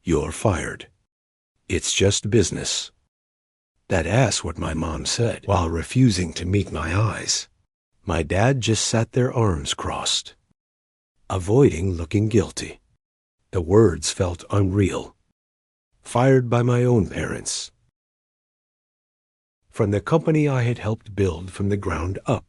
"You're fired. It's just business." That's what my mom said while refusing to meet my eyes. My dad just sat there, arms crossed, avoiding looking guilty. The words felt unreal. Fired by my own parents. From the company I had helped build from the ground up.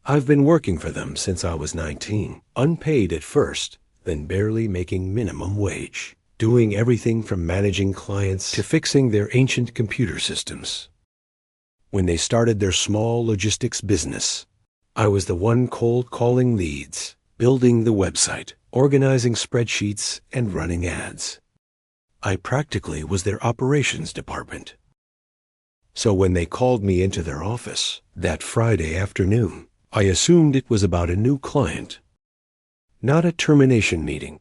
I've been working for them since I was 19, unpaid at first, then barely making minimum wage, doing everything from managing clients to fixing their ancient computer systems. When they started their small logistics business, I was the one cold calling leads, building the website, organizing spreadsheets, and running ads. I practically was their operations department. So when they called me into their office that Friday afternoon, I assumed it was about a new client, not a termination meeting.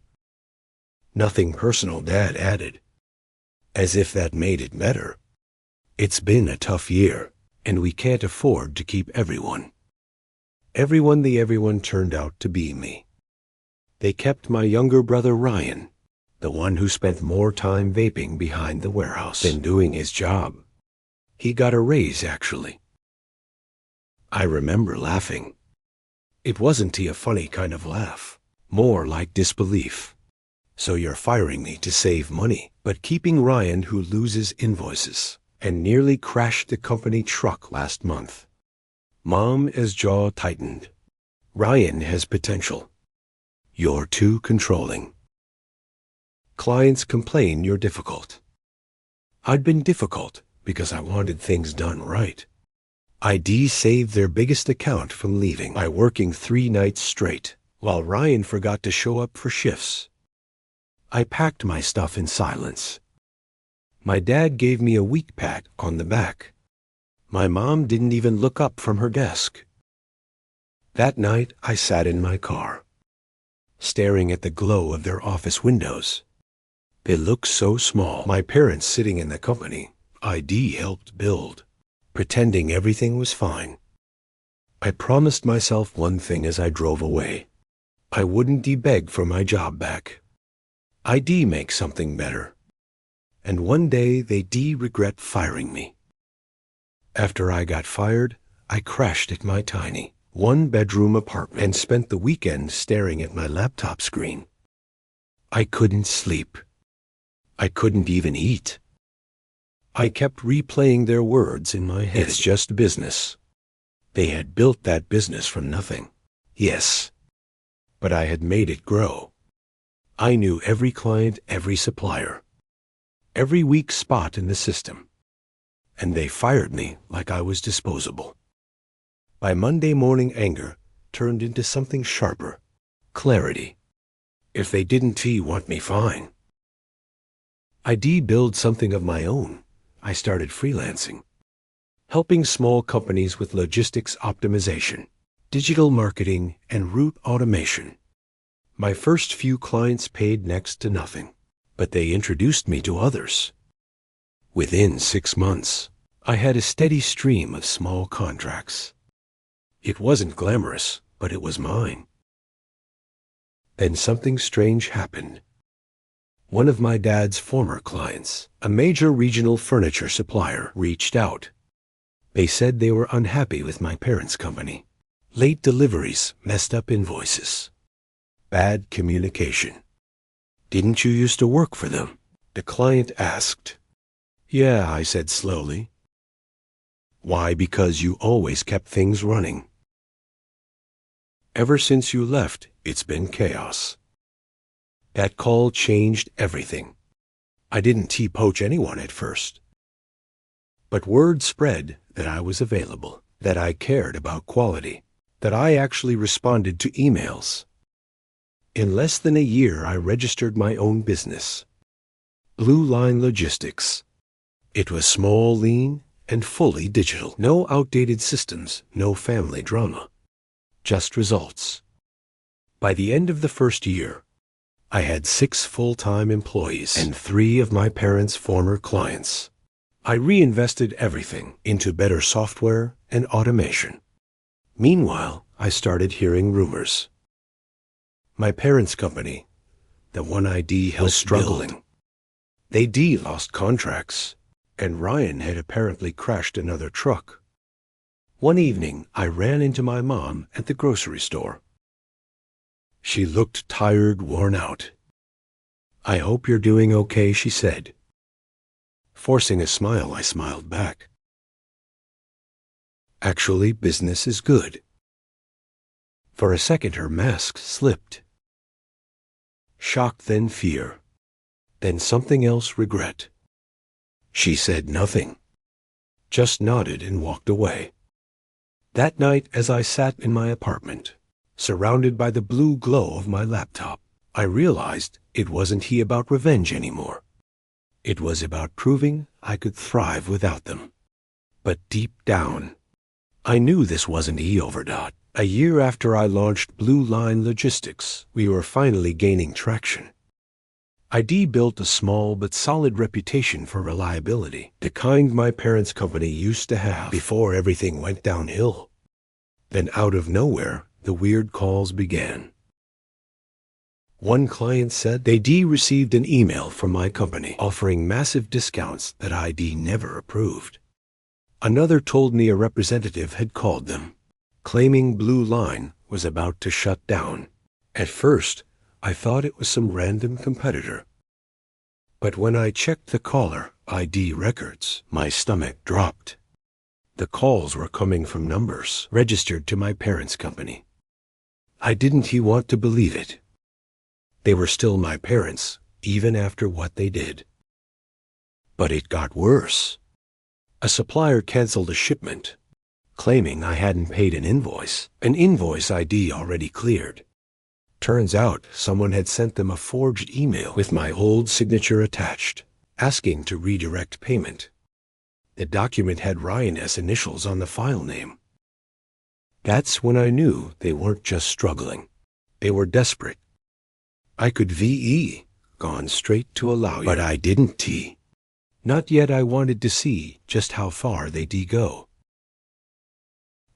Nothing personal, Dad added, as if that made it better. It's been a tough year, and we can't afford to keep everyone. Everyone turned out to be me. They kept my younger brother Ryan, the one who spent more time vaping behind the warehouse than doing his job. He got a raise, actually. I remember laughing. It wasn't a funny kind of laugh, more like disbelief. So you're firing me to save money, but keeping Ryan, who loses invoices and nearly crashed the company truck last month. Mom's jaw tightened. Ryan has potential. You're too controlling. Clients complain you're difficult. I'd been difficult because I wanted things done right. AITA saved their biggest account from leaving by working 3 nights straight, while Ryan forgot to show up for shifts. I packed my stuff in silence. My dad gave me a weak pat on the back. My mom didn't even look up from her desk. That night, I sat in my car, staring at the glow of their office windows. They looked so small. My parents sitting in the company AITA helped build, pretending everything was fine. I promised myself one thing as I drove away. I wouldn't beg for my job back. AITA make something better. And one day they regret firing me. After I got fired, I crashed at my tiny, 1-bedroom apartment and spent the weekend staring at my laptop screen. I couldn't sleep. I couldn't even eat. I kept replaying their words in my head. It's just business. They had built that business from nothing. Yes. But I had made it grow. I knew every client, every supplier, every weak spot in the system. And they fired me like I was disposable. By Monday morning, anger turned into something sharper. Clarity. If they didn't want me, fine. I build something of my own. I started freelancing, helping small companies with logistics optimization, digital marketing, and route automation. My first few clients paid next to nothing, but they introduced me to others. Within 6 months, I had a steady stream of small contracts. It wasn't glamorous, but it was mine. Then something strange happened. One of my dad's former clients, a major regional furniture supplier, reached out. They said they were unhappy with my parents' company. Late deliveries, messed up invoices, bad communication. Didn't you used to work for them? The client asked. Yeah, I said slowly. Why? Because you always kept things running. Ever since you left, it's been chaos. That call changed everything. I didn't poach anyone at first. But word spread that I was available, that I cared about quality, that I actually responded to emails. In less than a year, I registered my own business, Blue Line Logistics. It was small, lean, and fully digital. No outdated systems, no family drama, just results. By the end of the first year, I had 6 full-time employees and 3 of my parents' former clients. I reinvested everything into better software and automation. Meanwhile, I started hearing rumors. My parents' company, the one AITA helped, was struggling. They lost contracts, and Ryan had apparently crashed another truck. One evening, I ran into my mom at the grocery store. She looked tired, worn out. "I hope you're doing okay," she said. Forcing a smile, I smiled back. "Actually, business is good." For a second, her mask slipped. Shock, then fear, then something else, regret. She said nothing, just nodded and walked away. That night, as I sat in my apartment, surrounded by the blue glow of my laptop, I realized it wasn't about revenge anymore. It was about proving I could thrive without them. But deep down, I knew this wasn't overdot. A year after I launched Blue Line Logistics, we were finally gaining traction. ID built a small but solid reputation for reliability, the kind my parents' company used to have before everything went downhill. Then out of nowhere, the weird calls began. One client said they'd received an email from my company offering massive discounts that ID never approved. Another told me a representative had called them, claiming Blue Line was about to shut down. At first, I thought it was some random competitor. But when I checked the caller ID records, my stomach dropped. The calls were coming from numbers registered to my parents' company. I didn't want to believe it. They were still my parents, even after what they did. But it got worse. A supplier canceled a shipment, claiming I hadn't paid an invoice ID already cleared. Turns out someone had sent them a forged email with my old signature attached, asking to redirect payment. The document had Ryan's initials on the file name. That's when I knew they weren't just struggling. They were desperate. I could gone straight to a lawyer, but I didn't Not yet. I wanted to see just how far they'd go.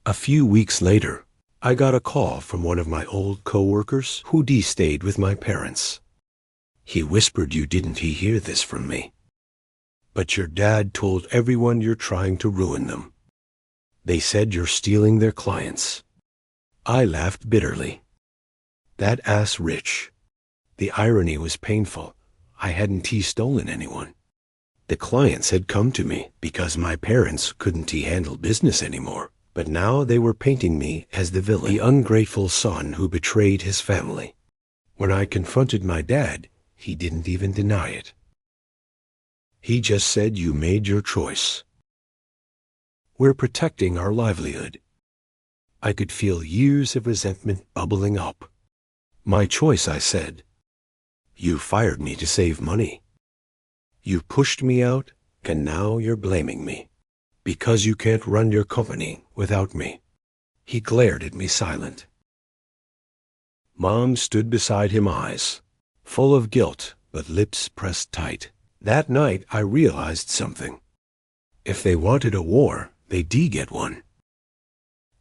A few weeks later, I got a call from one of my old co-workers who'd stayed with my parents. He whispered, "You didn't hear this from me, but your dad told everyone you're trying to ruin them. They said you're stealing their clients." I laughed bitterly. That ass Rich. The irony was painful. I hadn't stolen anyone. The clients had come to me because my parents couldn't handle business anymore. But now they were painting me as the villain, the ungrateful son who betrayed his family. When I confronted my dad, he didn't even deny it. He just said, "You made your choice. We're protecting our livelihood." I could feel years of resentment bubbling up. "My choice," I said. "You fired me to save money. You pushed me out, and now you're blaming me because you can't run your company without me." He glared at me, silent. Mom stood beside him, eyes full of guilt but lips pressed tight. That night I realized something. If they wanted a war, they'd get one.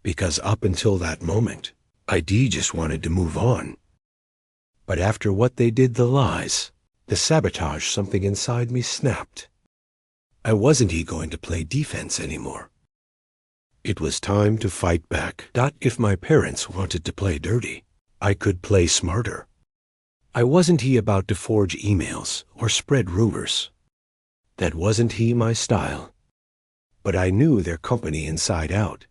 Because up until that moment, ID just wanted to move on. But after what they did, the lies, the sabotage, something inside me snapped. I wasn't going to play defense anymore. It was time to fight back. If my parents wanted to play dirty, I could play smarter. I wasn't about to forge emails or spread rumors. That wasn't my style. But I knew their company inside out.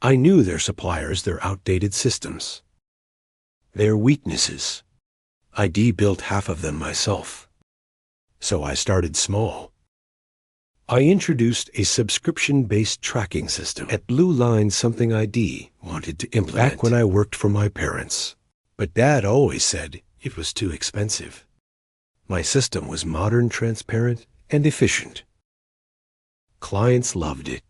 I knew their suppliers, their outdated systems, their weaknesses. I'd built half of them myself. So I started small. I introduced a subscription-based tracking system at Blue Line, something ID wanted to implement back when I worked for my parents. But Dad always said it was too expensive. My system was modern, transparent, and efficient. Clients loved it.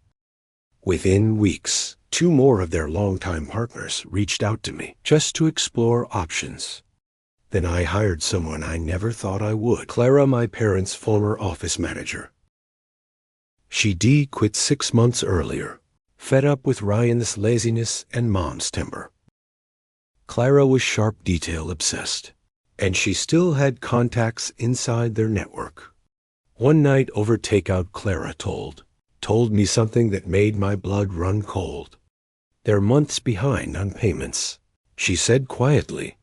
Within weeks, 2 more of their longtime partners reached out to me just to explore options. Then I hired someone I never thought I would, Clara, my parents' former office manager. She'd quit 6 months earlier, fed up with Ryan's laziness and Mom's temper. Clara was sharp, detail obsessed, and she still had contacts inside their network. One night over takeout, Clara told me something that made my blood run cold. They're months behind on payments. She said quietly,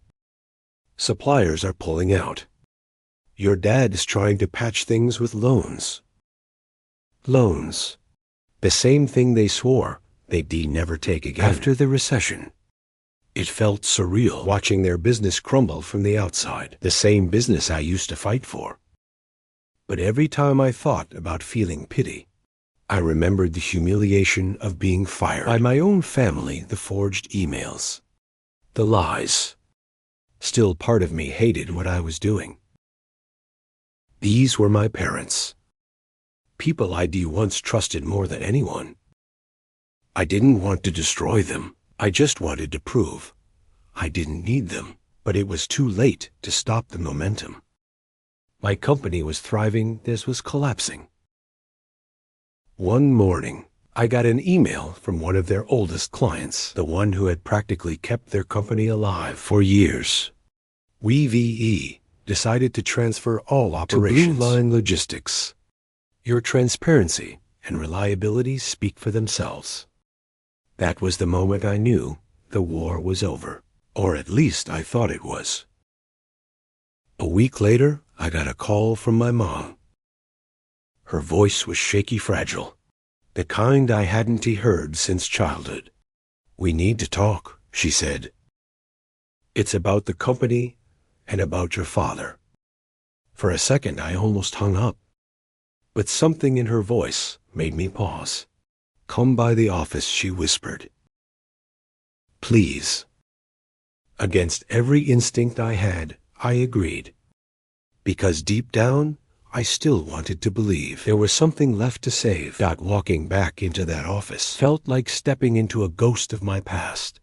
suppliers are pulling out. Your dad is trying to patch things with loans. Loans. The same thing they swore they'd never take again. After the recession, it felt surreal watching their business crumble from the outside. The same business I used to fight for. But every time I thought about feeling pity, I remembered the humiliation of being fired by my own family, the forged emails, the lies. Still, part of me hated what I was doing. These were my parents. People I'd once trusted more than anyone. I didn't want to destroy them. I just wanted to prove I didn't need them. But it was too late to stop the momentum. My company was thriving, theirs was collapsing. One morning, I got an email from one of their oldest clients, the one who had practically kept their company alive for years. We VE decided to transfer all operations to Blue Line Logistics. Your transparency and reliability speak for themselves. That was the moment I knew the war was over, or at least I thought it was. A week later, I got a call from my mom. Her voice was shaky, fragile, the kind I hadn't heard since childhood. We need to talk, she said. It's about the company and about your father. For a second, I almost hung up. But something in her voice made me pause. Come by the office, she whispered. Please. Against every instinct I had, I agreed. Because deep down, I still wanted to believe there was something left to save. Walking back into that office felt like stepping into a ghost of my past.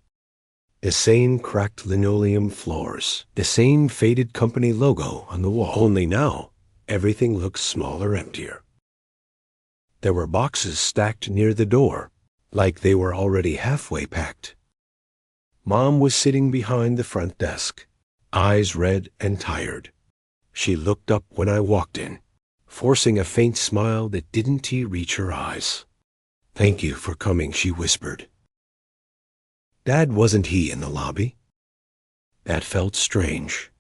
The same cracked linoleum floors, the same faded company logo on the wall. Only now, everything looked smaller, emptier. There were boxes stacked near the door, like they were already halfway packed. Mom was sitting behind the front desk, eyes red and tired. She looked up when I walked in, forcing a faint smile that didn't reach her eyes. Thank you for coming, she whispered. Dad, wasn't he in the lobby? That felt strange.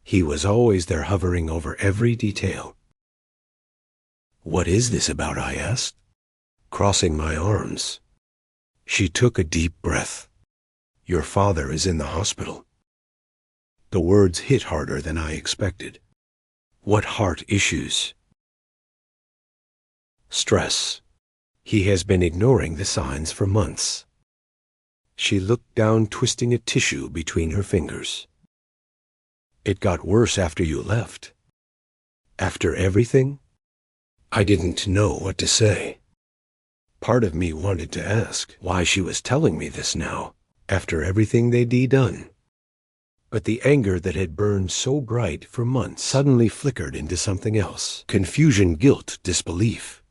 He was always there, hovering over every detail. What is this about? I asked, crossing my arms. She took a deep breath. Your father is in the hospital. The words hit harder than I expected. What heart issues? Stress. He has been ignoring the signs for months. She looked down, twisting a tissue between her fingers. It got worse after you left. After everything? I didn't know what to say. Part of me wanted to ask why she was telling me this now, after everything they'd done. But the anger that had burned so bright for months suddenly flickered into something else. Confusion, guilt, disbelief.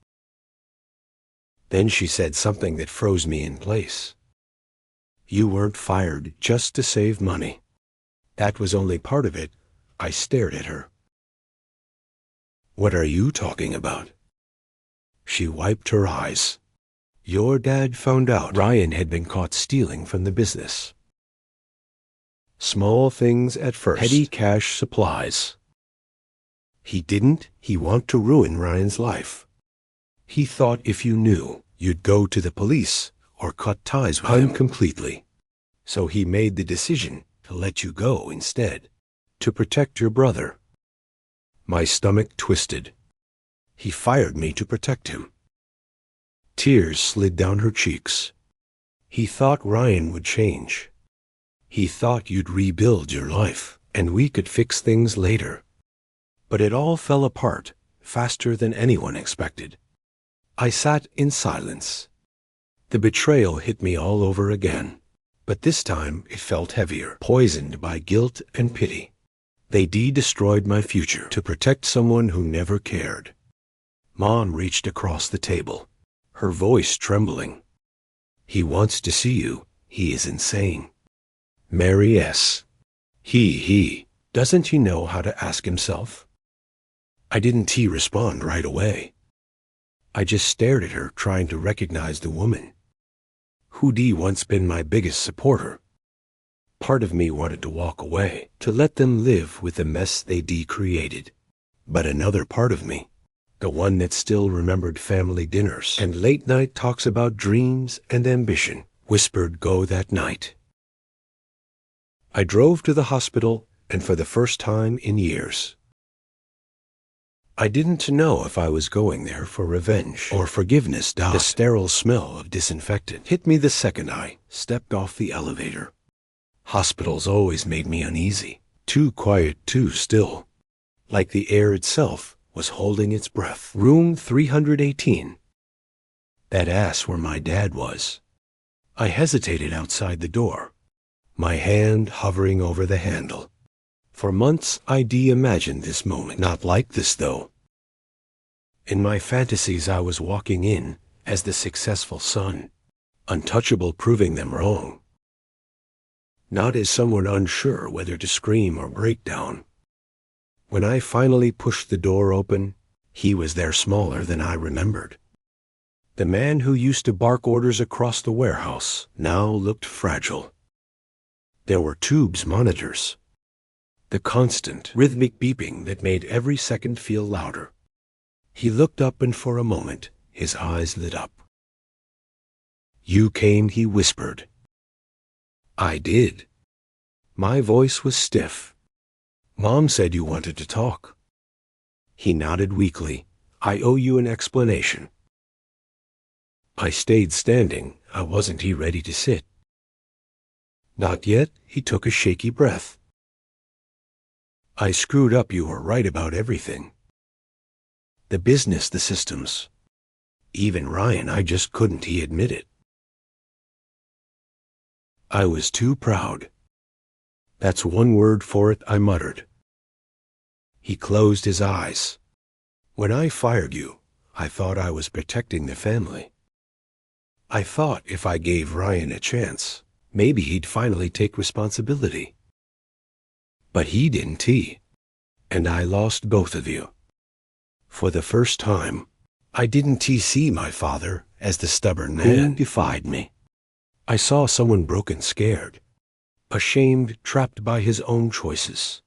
Then she said something that froze me in place. You weren't fired just to save money. That was only part of it. I stared at her. What are you talking about? She wiped her eyes. Your dad found out Ryan had been caught stealing from the business. Small things at first. Petty cash supplies. He didn't. He wanted to ruin Ryan's life. He thought if you knew, you'd go to the police or cut ties with him completely. So he made the decision to let you go instead, to protect your brother. My stomach twisted. He fired me to protect him. Tears slid down her cheeks. He thought Ryan would change. He thought you'd rebuild your life, and we could fix things later. But it all fell apart faster than anyone expected. I sat in silence. The betrayal hit me all over again, but this time it felt heavier, poisoned by guilt and pity. They destroyed my future to protect someone who never cared. Mom reached across the table, her voice trembling. He wants to see you. He is insane. Mary S. He. Doesn't he know how to ask himself? I didn't respond right away. I just stared at her, trying to recognize the woman who'd once been my biggest supporter. Part of me wanted to walk away, to let them live with the mess they'd created. But another part of me, the one that still remembered family dinners and late-night talks about dreams and ambition, whispered go that night. I drove to the hospital, and for the first time in years, I didn't know if I was going there for revenge or forgiveness. The sterile smell of disinfectant hit me the second I stepped off the elevator. Hospitals always made me uneasy, too quiet, too still, like the air itself was holding its breath. Room 318. That ass where my dad was. I hesitated outside the door, my hand hovering over the handle. For months I'd imagined this moment. Not like this, though. In my fantasies I was walking in as the successful son, untouchable, proving them wrong. Not as someone unsure whether to scream or break down. When I finally pushed the door open, he was there, smaller than I remembered. The man who used to bark orders across the warehouse now looked fragile. There were tubes, monitors, the constant rhythmic beeping that made every second feel louder. He looked up, and for a moment his eyes lit up. "You came," he whispered. I did. My voice was stiff. "Mom said you wanted to talk." He nodded weakly. "I owe you an explanation." I stayed standing. I wasn't ready to sit. "Not yet." He took a shaky breath. "I screwed up. You were right about everything. The business, the systems. Even Ryan, I just couldn't admit it. I was too proud." "That's one word for it," I muttered. He closed his eyes. "When I fired you, I thought I was protecting the family. I thought if I gave Ryan a chance, maybe he'd finally take responsibility. But he didn't, and I lost both of you. For the first time, I didn't see my father as the stubborn man who defied me. I saw someone broken, scared, ashamed, trapped by his own choices.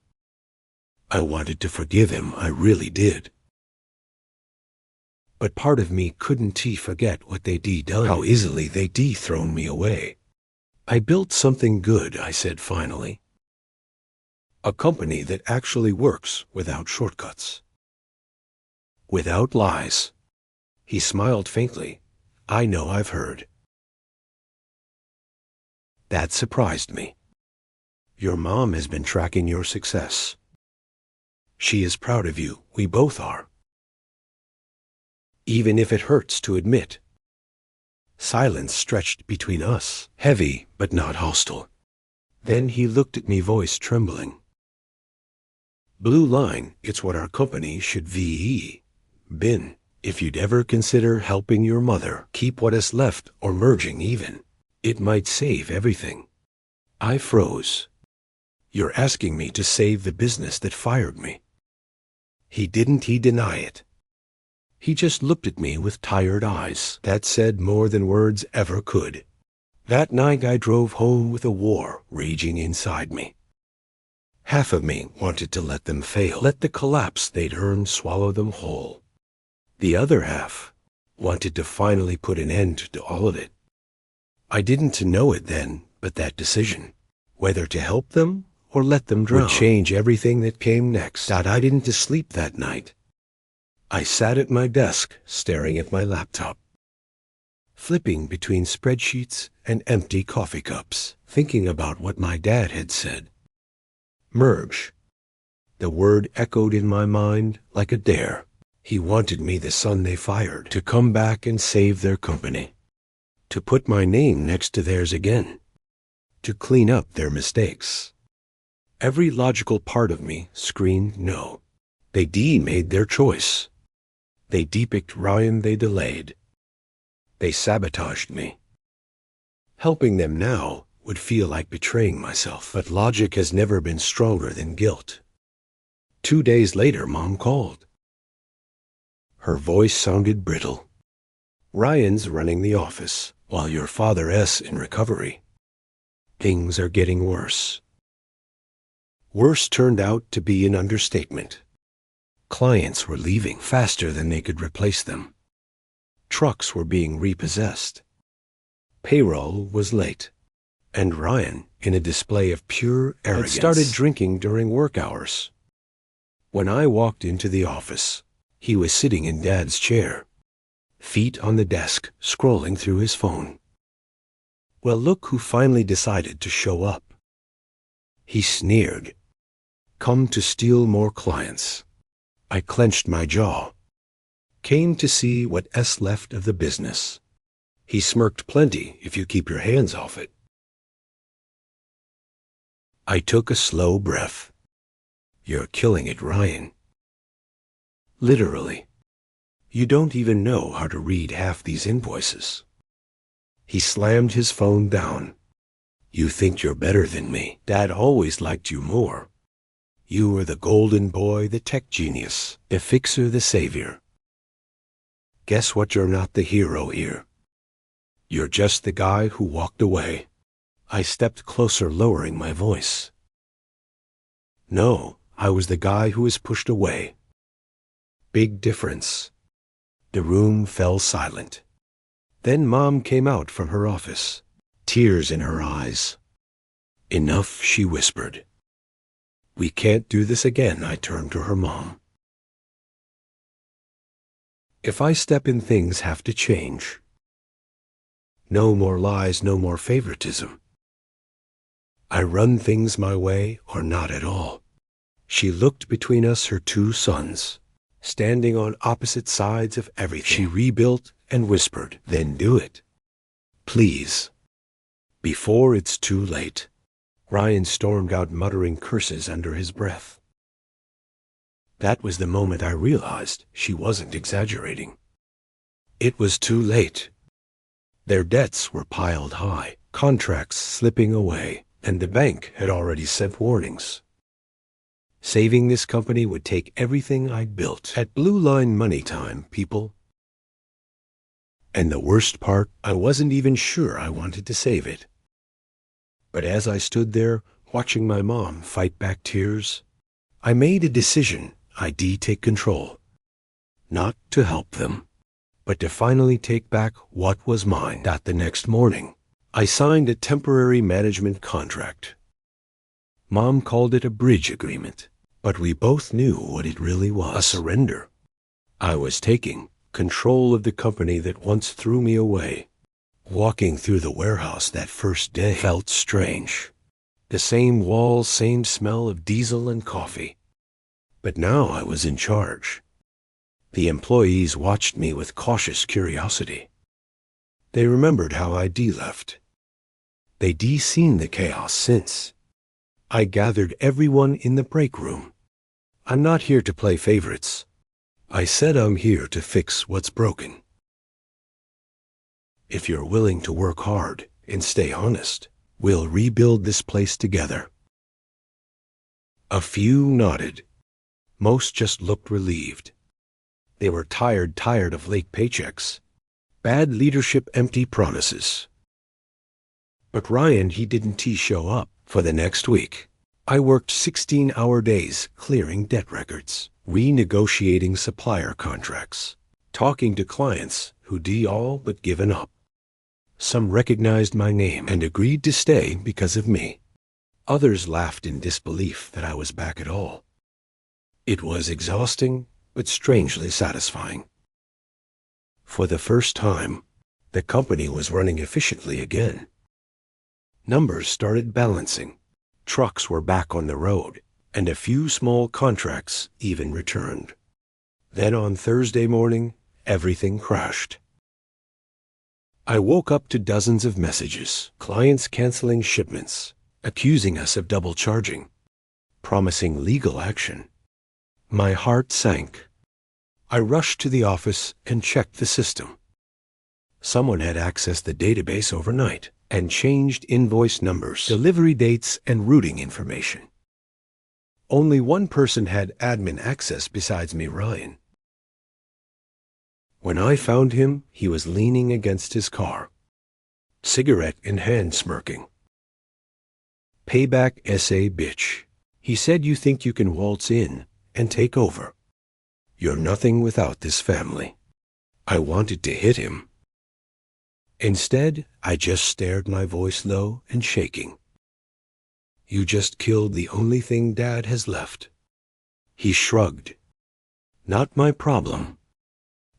I wanted to forgive him, I really did. But part of me couldn't forget what they'd done, how easily they'd thrown me away. "I built something good," I said finally. "A company that actually works without shortcuts. Without lies." He smiled faintly. "I know, I've heard." That surprised me. "Your mom has been tracking your success. She is proud of you. We both are. Even if it hurts to admit." Silence stretched between us, heavy but not hostile. Then he looked at me, voice trembling. "Blue line, it's what our company should been. If you'd ever consider helping your mother keep what is left, or merging even, it might save everything." I froze. "You're asking me to save the business that fired me?" He didn't deny it. He just looked at me with tired eyes that said more than words ever could. That night I drove home with a war raging inside me. Half of me wanted to let them fail, let the collapse they'd earned swallow them whole. The other half wanted to finally put an end to all of it. I didn't know it then, but that decision, whether to help them or let them drown, would change everything that came next. I didn't sleep that night. I sat at my desk, staring at my laptop, flipping between spreadsheets and empty coffee cups, thinking about what my dad had said. Merge. The word echoed in my mind like a dare. He wanted me, the son they fired, to come back and save their company, to put my name next to theirs again, to clean up their mistakes. Every logical part of me screamed no. They made their choice. They depicked Ryan, they delayed. They sabotaged me. Helping them now would feel like betraying myself, but logic has never been stronger than guilt. 2 days later, Mom called. Her voice sounded brittle. "Ryan's running the office, while your father's in recovery. Things are getting worse." Worse turned out to be an understatement. Clients were leaving faster than they could replace them. Trucks were being repossessed. Payroll was late. And Ryan, in a display of pure arrogance, had started drinking during work hours. When I walked into the office, he was sitting in Dad's chair, feet on the desk, scrolling through his phone. Well, look who finally decided to show up. He sneered. "Come to steal more clients." I clenched my jaw. "Came to see what's left of the business." He smirked. "Plenty if you keep your hands off it." I took a slow breath. "You're killing it, Ryan. Literally. You don't even know how to read half these invoices." He slammed his phone down. "You think you're better than me. Dad always liked you more. You were the golden boy, the tech genius, the fixer, the savior. Guess what? You're not the hero here. You're just the guy who walked away." I stepped closer, lowering my voice. "No, I was the guy who was pushed away." Big difference. The room fell silent. Then Mom came out from her office, tears in her eyes. "Enough," she whispered. "We can't do this again." I turned to her mom. "If I step in, things have to change. No more lies, no more favoritism. I run things my way or not at all." She looked between us, her two sons, standing on opposite sides of everything. She rebuilt and whispered, "Then do it. Please. Before it's too late." Ryan stormed out, muttering curses under his breath. That was the moment I realized she wasn't exaggerating. It was too late. Their debts were piled high, contracts slipping away, and the bank had already sent warnings. Saving this company would take everything I'd built. At Blue Line money time, people. And the worst part, I wasn't even sure I wanted to save it. But as I stood there, watching my mom fight back tears, I made a decision. I'd take control. Not to help them, but to finally take back what was mine. That the next morning, I signed a temporary management contract. Mom called it a bridge agreement, but we both knew what it really was: a surrender. I was taking control of the company that once threw me away. Walking through the warehouse that first day felt strange. The same walls, same smell of diesel and coffee. But now I was in charge. The employees watched me with cautious curiosity. They remembered how I'd left. They'd seen the chaos since. I gathered everyone in the break room. "I'm not here to play favorites. I said I'm here to fix what's broken. If you're willing to work hard and stay honest, we'll rebuild this place together." A few nodded. Most just looked relieved. They were tired of late paychecks, bad leadership, empty promises. But Ryan, he didn't show up. For the next week, I worked 16-hour days clearing debt records, renegotiating supplier contracts, talking to clients who'd all but given up. Some recognized my name and agreed to stay because of me. Others laughed in disbelief that I was back at all. It was exhausting, but strangely satisfying. For the first time, the company was running efficiently again. Numbers started balancing. Trucks were back on the road, and a few small contracts even returned. Then on Thursday morning, everything crashed. I woke up to dozens of messages, clients canceling shipments, accusing us of double charging, promising legal action. My heart sank. I rushed to the office and checked the system. Someone had accessed the database overnight and changed invoice numbers, delivery dates, and routing information. Only one person had admin access besides me, Ryan. When I found him, he was leaning against his car, cigarette in hand, smirking. Payback SA bitch. He said, you think you can waltz in and take over. You're nothing without this family. I wanted to hit him. Instead, I just stared, my voice low and shaking. You just killed the only thing Dad has left. He shrugged. Not my problem.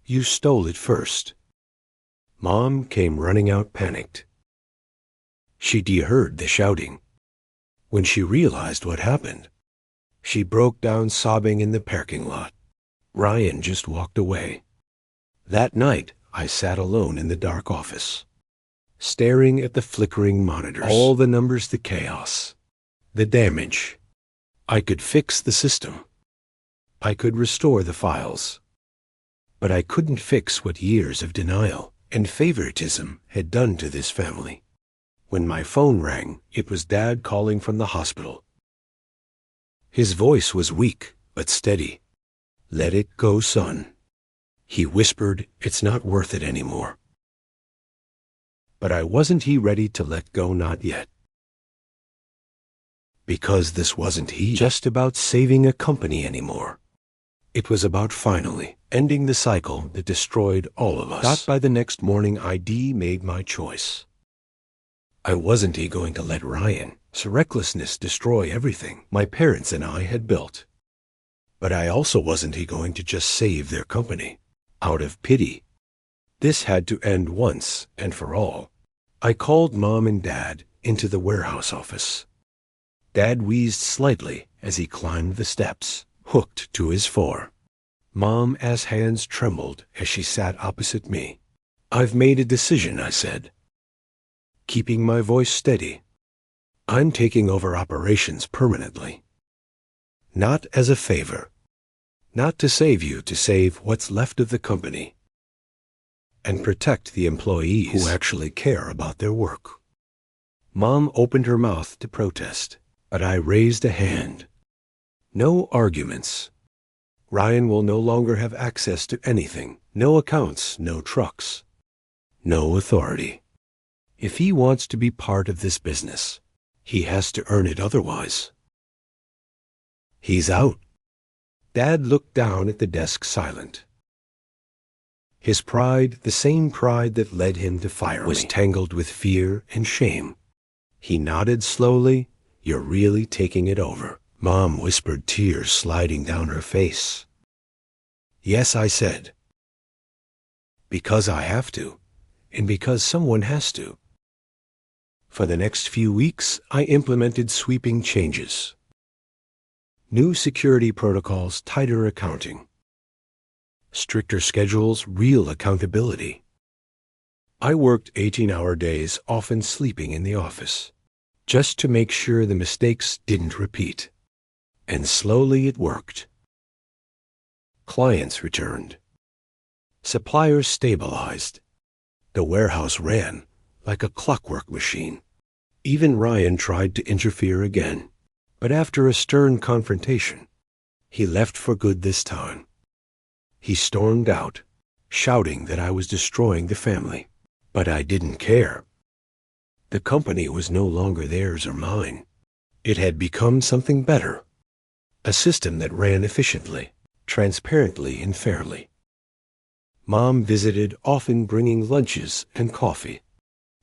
You stole it first. Mom came running out, panicked. She'd heard the shouting. When she realized what happened, she broke down sobbing in the parking lot. Ryan just walked away. That night, I sat alone in the dark office, staring at the flickering monitors, all the numbers, the chaos, the damage. I could fix the system. I could restore the files. But I couldn't fix what years of denial and favoritism had done to this family. When my phone rang, it was Dad calling from the hospital. His voice was weak but steady. Let it go, son. He whispered, it's not worth it anymore. But I wasn't ready to let go, not yet. Because this wasn't just about saving a company anymore. It was about finally ending the cycle that destroyed all of us. Not by the next morning, I made my choice. I wasn't going to let Ryan's recklessness destroy everything my parents and I had built. But I also wasn't going to just save their company out of pity. This had to end once and for all. I called Mom and Dad into the warehouse office. Dad wheezed slightly as he climbed the steps, hooked to his fore. Mom's hands trembled as she sat opposite me. I've made a decision, I said, keeping my voice steady. I'm taking over operations permanently. Not as a favor. Not to save you, to save what's left of the company. And protect the employees who actually care about their work. Mom opened her mouth to protest, but I raised a hand. No arguments. Ryan will no longer have access to anything. No accounts, no trucks, no authority. If he wants to be part of this business, he has to earn it otherwise. He's out. Dad looked down at the desk, silent. His pride, the same pride that led him to fire me, was tangled with fear and shame. He nodded slowly. You're really taking it over. Mom whispered, tears sliding down her face. Yes, I said. Because I have to, and because someone has to. For the next few weeks, I implemented sweeping changes. New security protocols, tighter accounting, stricter schedules, real accountability. I worked 18-hour days, often sleeping in the office, just to make sure the mistakes didn't repeat. And slowly it worked. Clients returned. Suppliers stabilized. The warehouse ran like a clockwork machine. Even Ryan tried to interfere again, but after a stern confrontation, he left for good this time. He stormed out, shouting that I was destroying the family, but I didn't care. The company was no longer theirs or mine. It had become something better, a system that ran efficiently, transparently, and fairly. Mom visited, often bringing lunches and coffee,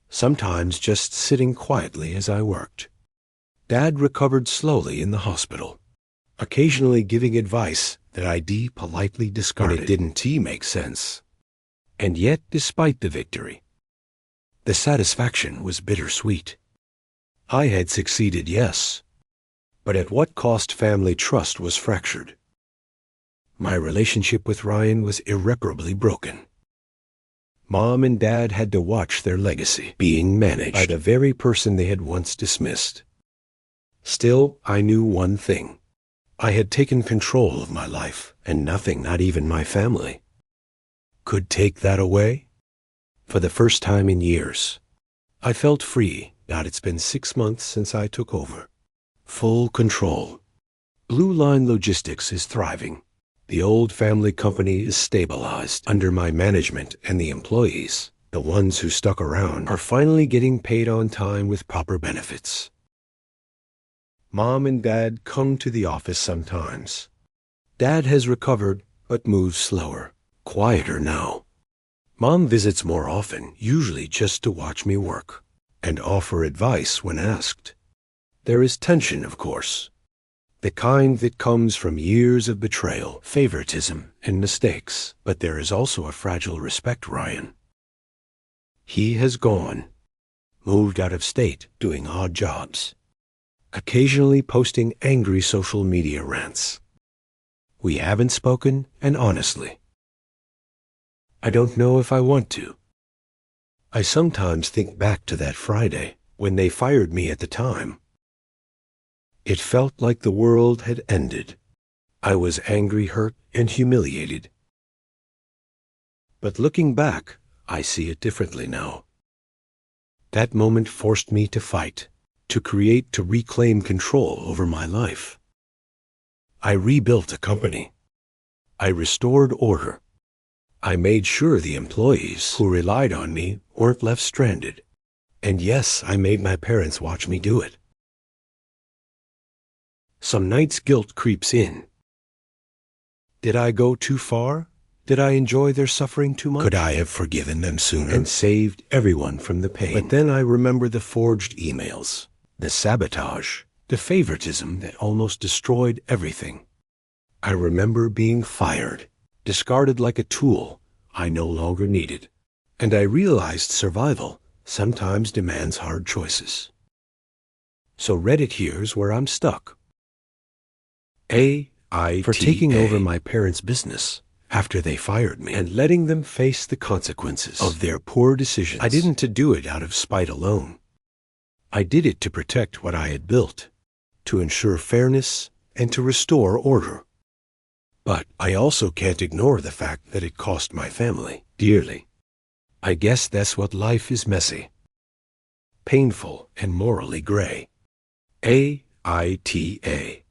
sometimes just sitting quietly as I worked. Dad recovered slowly in the hospital, occasionally giving advice that I politely discarded. It didn't make sense. And yet, despite the victory, the satisfaction was bittersweet. I had succeeded, yes, but at what cost? Family trust was fractured. My relationship with Ryan was irreparably broken. Mom and Dad had to watch their legacy being managed by the very person they had once dismissed. Still, I knew one thing. I had taken control of my life, and nothing, not even my family, could take that away. For the first time in years, I felt free. God, it's been 6 months since I took over. Full control. Blue Line Logistics is thriving. The old family company is stabilized under my management, and the employees, the ones who stuck around, are finally getting paid on time with proper benefits. Mom and Dad come to the office sometimes. Dad has recovered, but moves slower, quieter now. Mom visits more often, usually just to watch me work, and offer advice when asked. There is tension, of course. The kind that comes from years of betrayal, favoritism, and mistakes. But there is also a fragile respect, Ryan. He has gone, moved out of state, doing odd jobs, occasionally posting angry social media rants. We haven't spoken, and honestly, I don't know if I want to. I sometimes think back to that Friday when they fired me at the time. It felt like the world had ended. I was angry, hurt, and humiliated. But looking back, I see it differently now. That moment forced me to fight, to create, to reclaim control over my life. I rebuilt a company. I restored order. I made sure the employees who relied on me weren't left stranded. And yes, I made my parents watch me do it. Some nights guilt creeps in. Did I go too far? Did I enjoy their suffering too much? Could I have forgiven them sooner and saved everyone from the pain? But then I remember the forged emails, the sabotage, the favoritism that almost destroyed everything. I remember being fired, discarded like a tool I no longer needed. And I realized survival sometimes demands hard choices. So Reddit here's where I'm stuck. AITA. For taking over my parents' business after they fired me and letting them face the consequences of their poor decisions. I didn't do it out of spite alone. I did it to protect what I had built, to ensure fairness, and to restore order. But I also can't ignore the fact that it cost my family dearly. I guess that's what life is: messy, painful, and morally gray. AITA.